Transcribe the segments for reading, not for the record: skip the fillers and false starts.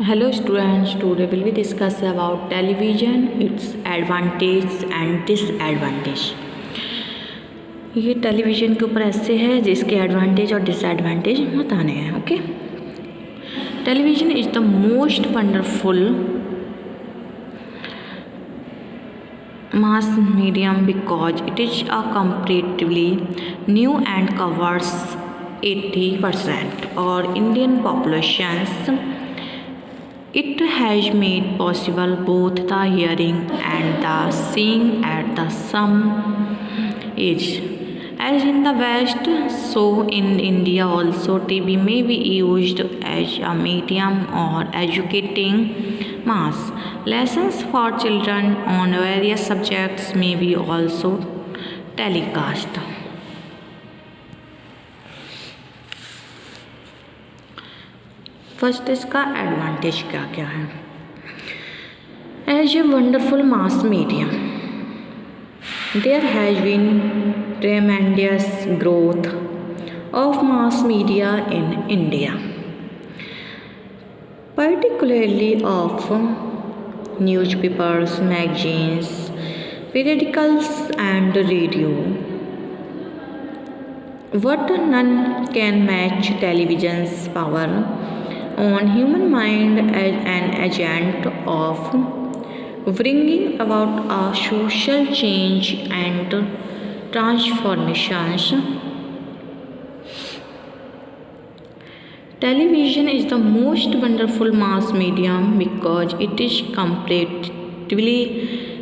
Hello students, today will we discuss about television, its advantage and disadvantage। ये television के ऊपर ऐसे है जिसके एडवांटेज और डिसएडवांटेज बताने हैं। Okay, television is the most wonderful mass medium because it is a comparatively new and covers 80% or Indian populations. It has made possible both the hearing and the seeing at the same age. As in the West, so in India also TV may be used as a medium or educating mass. Lessons for children on various subjects may be also telecast. First इसका advantage क्या क्या है। As a wonderful mass medium there has been tremendous growth of mass media in India, particularly of newspapers, magazines, periodicals and radio. What none can match television's power on human mind as an agent of bringing about a social change and transformations. Television is the most wonderful mass medium because it is comparatively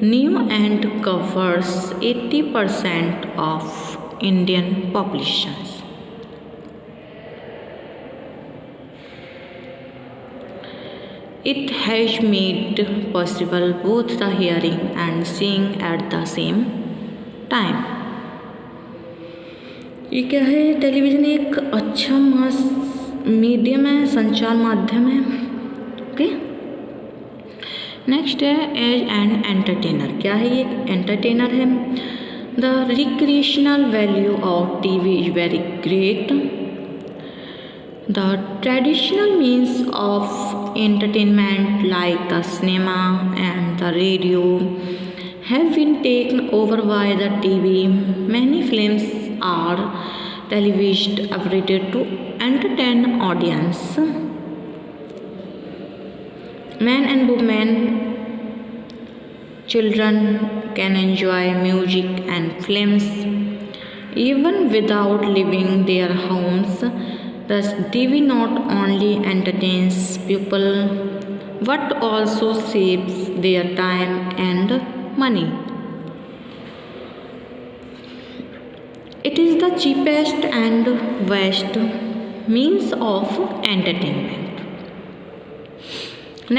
new and covers 80% of Indian populations. It has made possible both the hearing and seeing at the same time. ये क्या है? Television एक अच्छा मास medium है, संचार माध्यम है। Okay, next है एज एन एंटरटेनर। क्या है? ये एंटरटेनर है। The recreational value of TV is very great. The traditional means of entertainment like the cinema and the radio have been taken over by the TV. Many films are televised every day to entertain audience. Men and women, children can enjoy music and films even without leaving their homes. Thus, TV not only entertains people but also saves their time and money. It is the cheapest and best means of entertainment.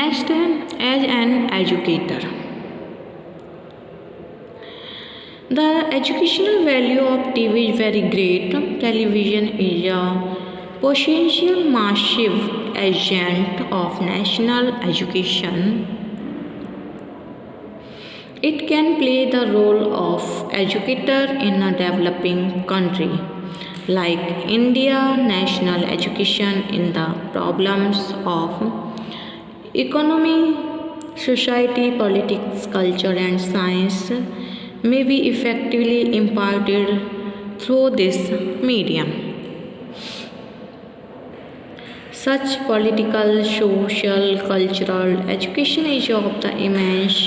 Next, as an educator. The educational value of TV is very great. Television is a potential massive agent of national education. It can play the role of educator in a developing country like India. National education in the problems of economy, society, politics, culture and science may be effectively imparted through this medium. Such political, social, cultural education is of the immense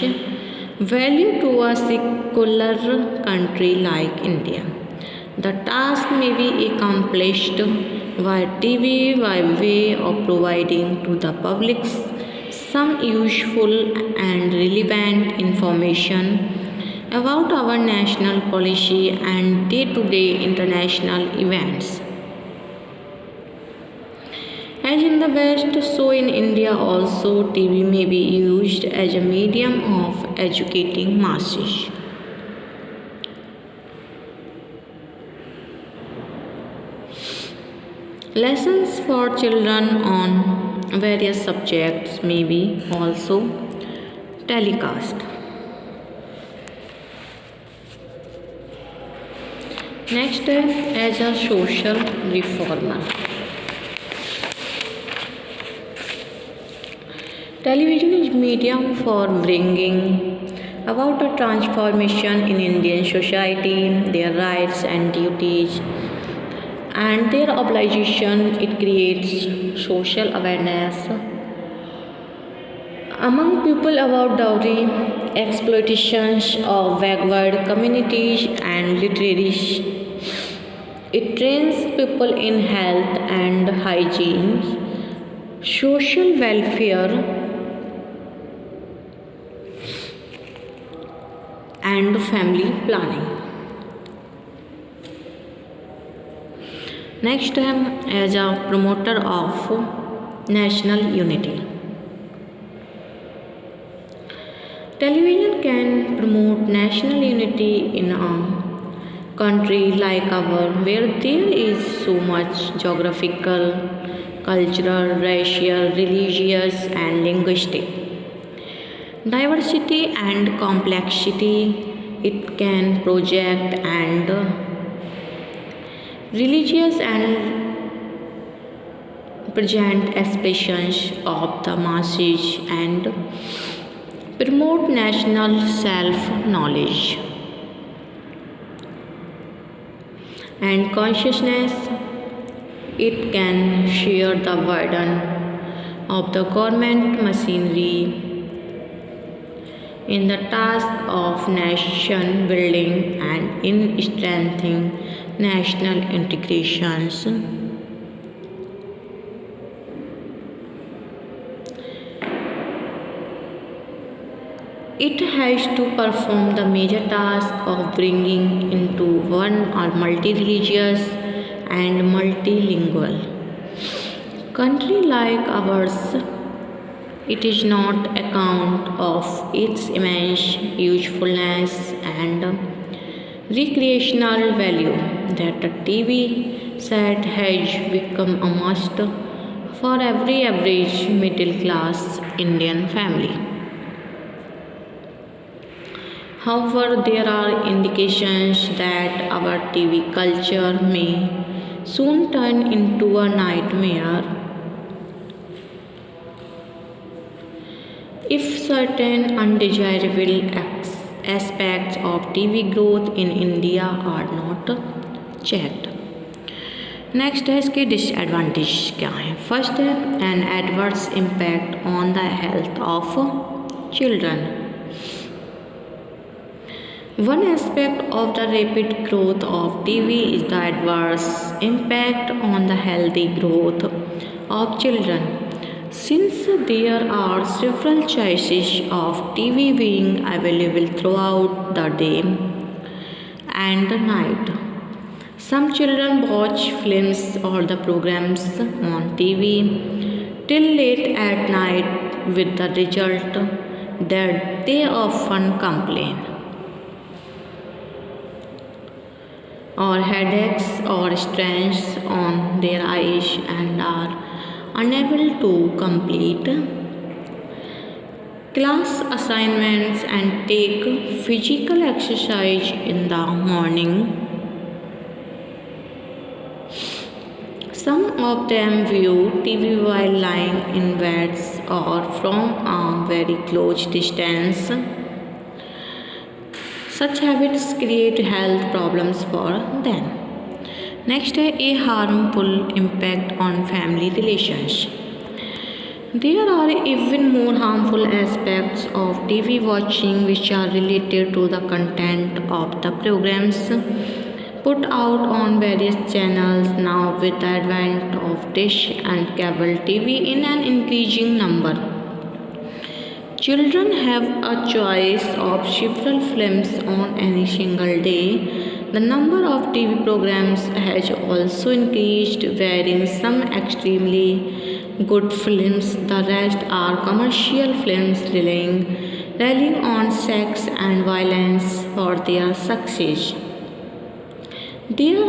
value to a secular country like India. The task may be accomplished by TV by way of providing to the public some useful and relevant information about our national policy and day-to-day international events. As in the West, so in India also TV may be used as a medium of educating masses. Lessons for children on various subjects may be also telecast. Next, as a social reformer. Television is medium for bringing about a transformation in Indian society, their rights and duties, and their obligation. It creates social awareness among people about dowry, exploitations of backward communities, and literacy. It trains people in health and hygiene, social welfare, and family planning. Next, as a promoter of national unity. Television can promote national unity in a country like our, where there is so much geographical, cultural, racial, religious, and linguistic diversity and complexity. It can project and religious and present expressions of the masses and promote national self-knowledge and consciousness. It can share the burden of the government machinery in the task of nation building and in strengthening national integrations. It has to perform the major task of bringing into one or multi-religious and multilingual country like ours. It is not account of its immense usefulness and recreational value that a TV set has become a must for every average middle class Indian family. However, there are indications that our TV culture may soon turn into a nightmare if certain undesirable aspects of TV growth in India are not checked. Next है इसके disadvantage क्या है. First है an adverse impact on the health of children. One aspect of the rapid growth of TV is the adverse impact on the healthy growth of children. Since there are several choices of TV being available throughout the day and the night, some children watch films or the programs on TV till late at night, with the result that they often complain or headaches or strains on their eyes and are unable to complete class assignments and take physical exercise in the morning. Some of them view TV while lying in beds or from a very close distance. Such habits create health problems for them. Next है a harmful impact on family relations. There are even more harmful aspects of TV watching which are related to the content of the programs put out on various channels. Now, with the advent of dish and cable TV in an increasing number, children have a choice of several films on any single day. The number of TV programs has also increased, wherein some extremely good films, the rest are commercial films relying on sex and violence for their success. These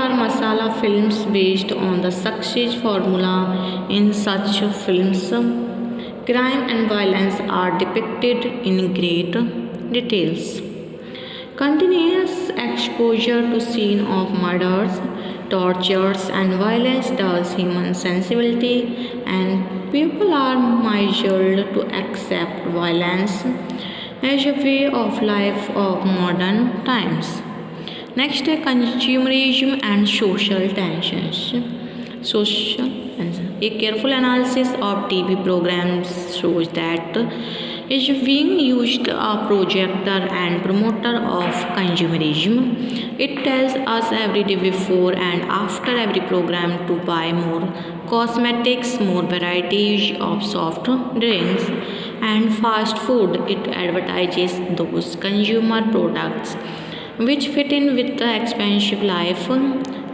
are masala films based on the success formula. In such films, crime and violence are depicted in great details. Continuous exposure to scene of murders, tortures and violence does human sensibility, and people are measured to accept violence as a way of life of modern times. Next, consumerism and social tensions. Social A careful analysis of TV programs shows that is being used a projector and promoter of consumerism. It tells us every day before and after every program to buy more cosmetics, more varieties of soft drinks and fast food. It advertises those consumer products which fit in with the expensive life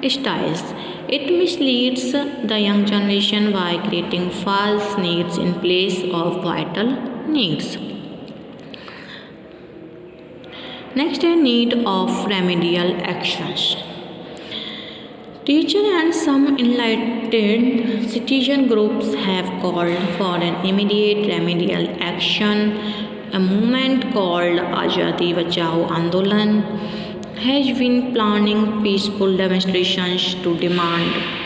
styles. It misleads the young generation by creating false needs in place of vital needs. Next, a need of remedial actions. Teachers and some enlightened citizen groups have called for an immediate remedial action. A movement called Azadi Bachao Andolan has been planning peaceful demonstrations to demand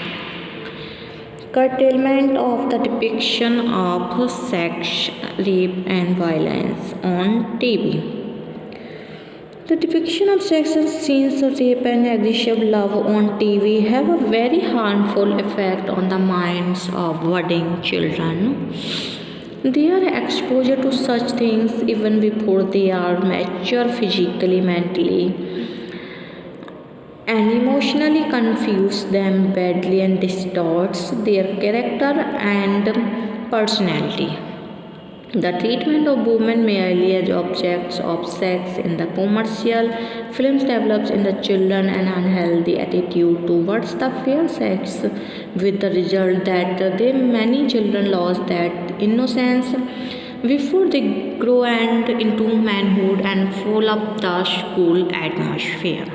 curtailment of the depiction of sex, rape, and violence on TV. The depiction of sexual scenes, rape, and aggressive love on TV have a very harmful effect on the minds of budding children. They are exposed to such things even before they are mature physically, mentally, and emotionally confuse them badly and distorts their character and personality. The treatment of women merely as objects of sex in the commercial films develops in the children an unhealthy attitude towards the fair sex, with the result that many children lose that innocence before they grow and into manhood and full of the school atmosphere.